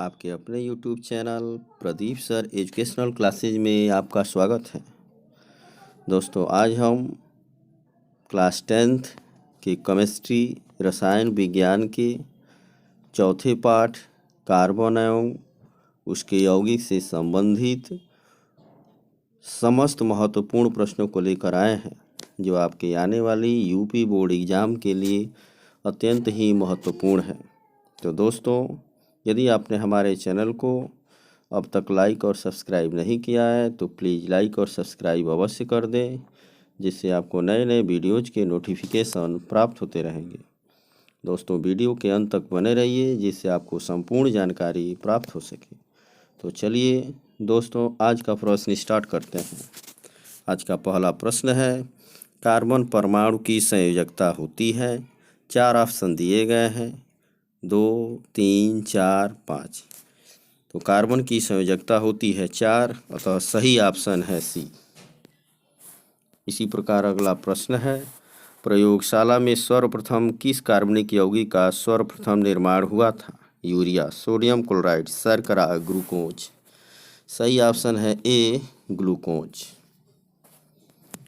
आपके अपने YouTube channel Pradeep sir educational classes में आपका स्वागत है। दोस्तों, आज हम क्लास 10th की केमिस्ट्री रसायन विज्ञान के चौथे पाठ कार्बन एवं उसके यौगिक से संबंधित समस्त महत्वपूर्ण प्रश्नों को लेकर आए हैं, जो आपके आने वाली यूपी बोर्ड एग्ज़ाम के लिए अत्यंत ही महत्वपूर्ण है। तो दोस्तों, यदि आपने हमारे चैनल को अब तक लाइक और सब्सक्राइब नहीं किया है तो प्लीज़ लाइक और सब्सक्राइब अवश्य कर दें, जिससे आपको नए नए वीडियोज़ के नोटिफिकेशन प्राप्त होते रहेंगे। दोस्तों, वीडियो के अंत तक बने रहिए, जिससे आपको संपूर्ण जानकारी प्राप्त हो सके। तो चलिए दोस्तों, आज का प्रश्न स्टार्ट करते हैं। आज का पहला प्रश्न है, कार्बन परमाणु की संयोजकता होती है। 4 ऑप्शन दिए गए हैं, 2, 3, 4, 5। तो कार्बन की संयोजकता होती है 4, अतः सही ऑप्शन है सी। इसी प्रकार अगला प्रश्न है, प्रयोगशाला में सर्वप्रथम किस कार्बनिक यौगिक का सर्वप्रथम निर्माण हुआ था? यूरिया, सोडियम क्लोराइड, शर्करा, ग्लूकोज। सही ऑप्शन है ए, ग्लूकोज।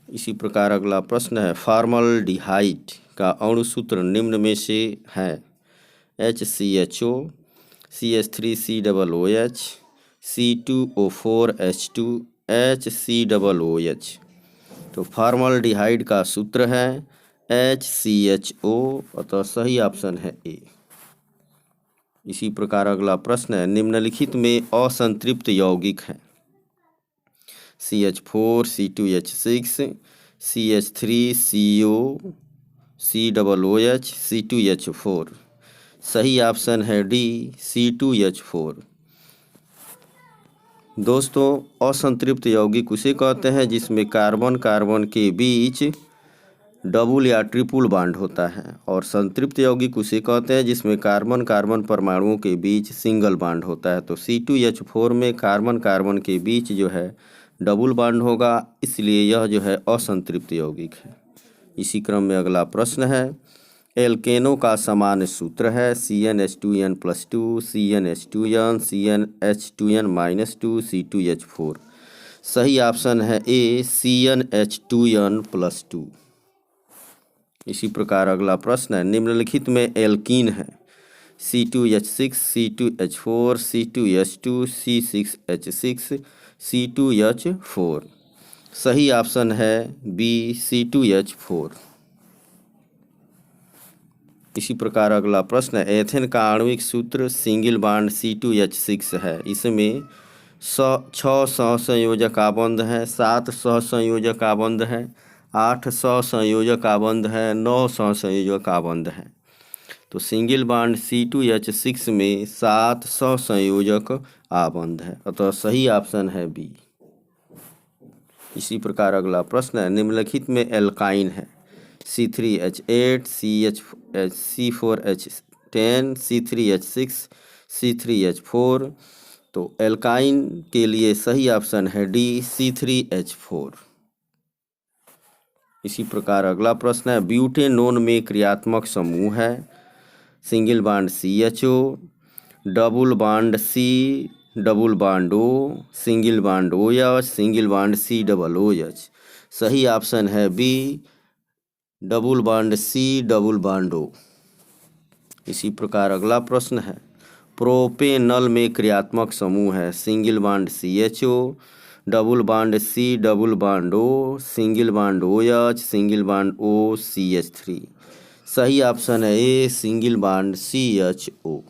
इसी प्रकार अगला प्रश्न है, फॉर्मल्डिहाइड का अणुसूत्र निम्न में से है? HCHO, CH3COOH, C2O4H2, HCOOH। तो फॉर्मल्डिहाइड का सूत्र है HCHO, अतः सही ऑप्शन है ए। इसी प्रकार अगला प्रश्न है, निम्नलिखित में असंतृप्त यौगिक है? CH4, C2H6, CH3CO, COOH, C2H4। सही ऑप्शन है डी, C2H4। दोस्तों, असंतृप्त यौगिक उसे कहते हैं जिसमें कार्बन कार्बन के बीच डबल या ट्रिपल बॉन्ड होता है, और संतृप्त यौगिक उसे कहते हैं जिसमें कार्बन कार्बन परमाणुओं के बीच सिंगल बॉन्ड होता है। तो C2H4 में कार्बन कार्बन के बीच जो है डबल बॉन्ड होगा, इसलिए यह जो है असंतृप्त यौगिक है। इसी क्रम में अगला प्रश्न है, एल्केनो का सामान्य सूत्र है CnH2n+2, CnH2n, CnH2n-2, C2H4। सही ऑप्शन है ए, CnH2n+2। इसी प्रकार अगला प्रश्न है, निम्नलिखित में एल्कीन है? C2H6, C2H4, C2H2, C6H6, C2H4। सही ऑप्शन है बी, C2H4। इसी प्रकार अगला प्रश्न है, एथेन का आणविक सूत्र सिंगल बॉन्ड C2H6 है। इसमें 6 सहसंयोजक आबंध है, 7 सहसंयोजक आबंध है, 8 सहसंयोजक आबंध है, 9 सहसंयोजक आबंध है। तो सिंगल बॉन्ड C2H6 में 7 सहसंयोजक आबंध है, अतः सही ऑप्शन है बी। इसी प्रकार अगला प्रश्न है, निम्नलिखित में एल्काइन है? C3H8, C4H10, C3H6, C3H4। तो एल्काइन के लिए सही ऑप्शन है डी, C3H4। इसी प्रकार अगला प्रश्न है, ब्यूटेनोन में क्रियात्मक समूह है? Single bond CHO, double bond C, double bond O, single bond OH, single bond COOH। सही ऑप्शन है B, double bond C, double bond O। इसी प्रकार अगला प्रश्न है, प्रोपेनल में क्रियात्मक समूह है? Single bond CHO, double bond C, double bond O, single bond OH, single bond O, CH3। सही ऑप्शन है ए, सिंगल बॉन्ड CHO।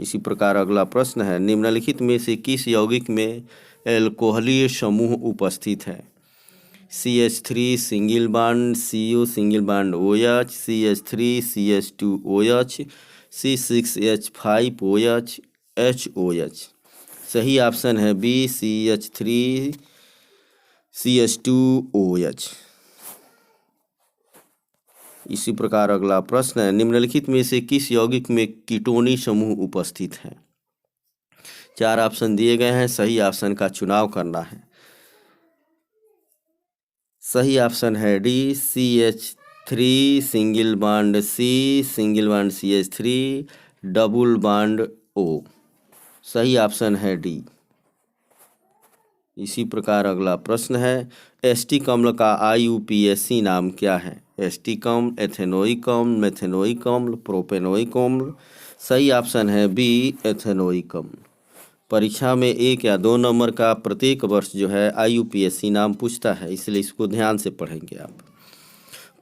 इसी प्रकार अगला प्रश्न है, निम्नलिखित में से किस यौगिक में एल्कोहलीय समूह उपस्थित है? CH3 single bond CO, single bond OH, CH3 CH2OH, C6H5OH, HOH। सही ऑप्शन है बी, CH3 CH2OH। इसी प्रकार अगला प्रश्न है, निम्नलिखित में से किस यौगिक में कीटोनी समूह उपस्थित है? 4 ऑप्शन दिए गए हैं, सही ऑप्शन का चुनाव करना है। सही ऑप्शन है D, CH3 single bond C, single bond CH3, double bond O। सही ऑप्शन है डी। इसी प्रकार अगला प्रश्न है, एसिटिक अम्ल का IUPAC नाम क्या है? एसिटिक अम्ल, एथेनोइक अम्ल, मेथेनोइक अम्ल, प्रोपेनोइक अम्ल। सही ऑप्शन है बी, एथेनोइक अम्ल। परीक्षा में 1 या 2 नंबर का प्रत्येक वर्ष जो है IUPAC नाम पूछता है, इसलिए इसको ध्यान से पढ़ेंगे आप।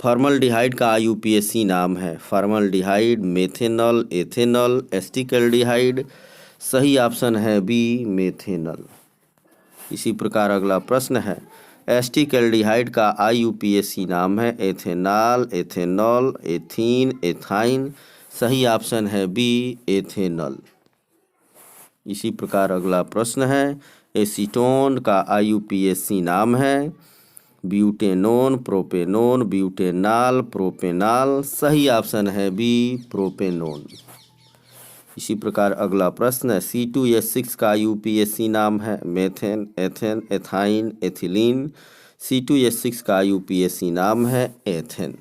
फॉर्मल्डिहाइड का IUPAC नाम है फॉर्मल्डिहाइड, मेथेनॉल, एथेनॉल, एसिटिल्डिहाइड। सही ऑप्शन है बी, मेथेनॉल। इसी प्रकार अगला प्रश्न है, एसिटिल्डिहाइड का IUPAC नाम है एथेनॉल, एथेनॉल, एथीन, एथाइन। सही ऑप्शन है बी, एथेनॉल। इसी प्रकार अगला प्रश्न है, एसीटोन का IUPAC नाम है ब्यूटेनोन, प्रोपेनोन, ब्यूटेनॉल, प्रोपेनॉल। सही ऑप्शन है बी, प्रोपेनोन। इसी प्रकार अगला प्रश्न है, C2H6 का IUPAC नाम है methane, ethane, ethyne, ethylene. C2H6 का IUPAC नाम है एथेन।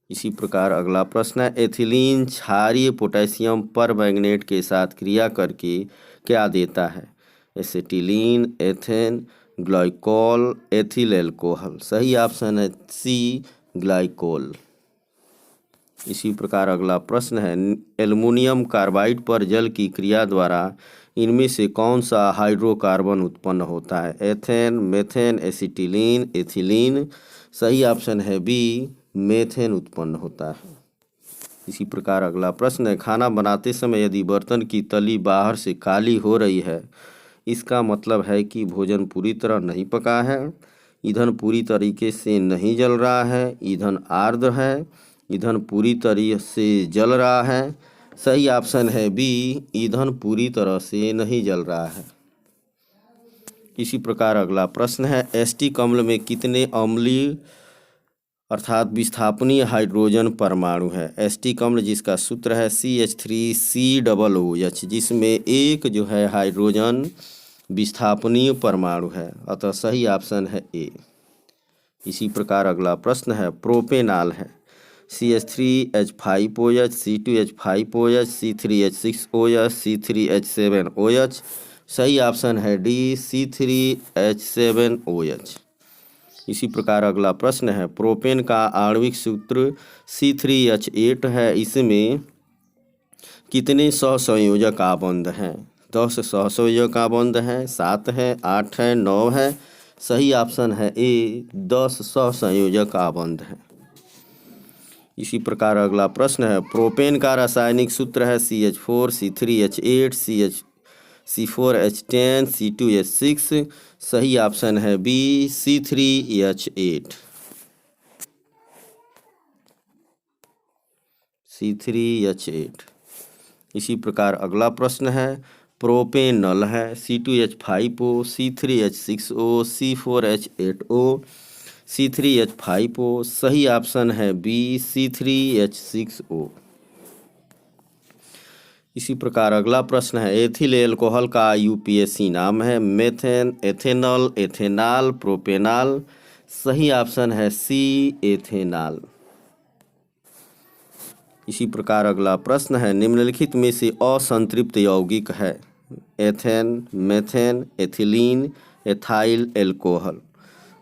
इसी प्रकार अगला प्रश्न है, एथिलीन क्षारीय पोटेशियम परमैंगनेट के साथ क्रिया करके क्या देता है? Acetylene, ethane, glycol, ethyl alcohol. सही ऑप्शन है सी, ग्लाइकोल। इसी प्रकार अगला प्रश्न है, एल्युमिनियम कार्बाइड पर जल की क्रिया द्वारा इनमें से कौन सा हाइड्रोकार्बन उत्पन्न होता है? Ethane, methane, acetylene, ethylene. सही ऑप्शन है बी, मेथेन उत्पन्न होता है। इसी प्रकार अगला प्रश्न है, खाना बनाते समय यदि बर्तन की तली बाहर से काली हो रही है, इसका मतलब है कि भोजन पूरी तरह नहीं पका है, ईंधन पूरी तरीके से नहीं जल रहा है, ईंधन आर्द्र है, ईंधन पूरी तरह से जल रहा है। सही ऑप्शन है बी, ईंधन पूरी तरह से नहीं जल रहा है। इसी प्रकार अगला प्रश्न है, एसिटिक अम्ल में कितने अम्लीय अर्थात विस्थापनीय हाइड्रोजन परमाणु है? एसिटिक अम्ल जिसका सूत्र है CH3COOH, जिसमें एक जो है हाइड्रोजन विस्थापनीय परमाणु है, अतः सही ऑप्शन है ए। इसी प्रकार अगला प्रश्न है, प्रोपेनॉल है CH3H5OH, C2H5OH, C3H6OH, C3H7OH। सही ऑप्शन है डी, C3H7OH। इसी प्रकार अगला प्रश्न है, प्रोपेन का आणविक सूत्र C3H8 है, इसमें कितने सहसंयोजक आबंध हैं? 10 सहसंयोजक आबंध हैं, 7 हैं, 8 हैं, 9 हैं। सही ऑप्शन है ए, 10 सहसंयोजक आबंध हैं। इसी प्रकार अगला प्रश्न है, प्रोपेन का रासायनिक सूत्र है CH4, C3H8, C4H10, C2H6। सही ऑप्शन है बी, C3H8। C3H8। इसी प्रकार अगला प्रश्न है, प्रोपेनॉल है C2H5O, C3H6O, C4H8O, C3H5O। सही ऑप्शन है बी, C3H6O। इसी प्रकार अगला प्रश्न है, एथिल एल्कोहल का IUPAC नाम है मेथेन, एथेनॉल, एथेनॉल, प्रोपेनॉल। सही ऑप्शन है सी, एथेनॉल। इसी प्रकार अगला प्रश्न है, निम्नलिखित में से असंतृप्त यौगिक है? Ethane, methane, ethylene, ethyl alcohol.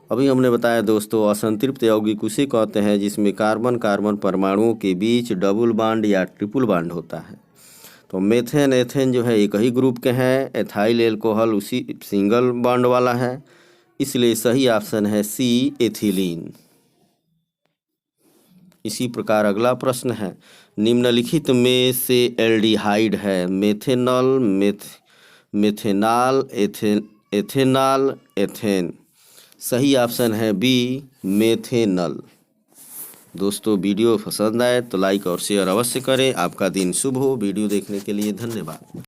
अभी हमने बताया दोस्तों, असंतृप्त यौगिक उसे कहते हैं जिसमें कार्बन कार्बन परमाणुओं के बीच डबल बॉन्ड या ट्रिपल बॉन्ड होता है। तो मेथेन, एथेन जो है एक ही ग्रुप के हैं, एथाइल एल्कोहल उसी सिंगल बॉन्ड वाला है, इसलिए सही ऑप्शन है सी, एथिलीन। इसी प्रकार अगला प्रश्न है, निम्नलिखित में से एल्डिहाइड है? Methanol, methanol, ethanol, ethane. सही ऑप्शन है बी, मेथेनॉल। दोस्तों वीडियो पसंद आए तो लाइक और शेयर अवश्य करें। आपका दिन शुभ हो। वीडियो देखने के लिए धन्यवाद।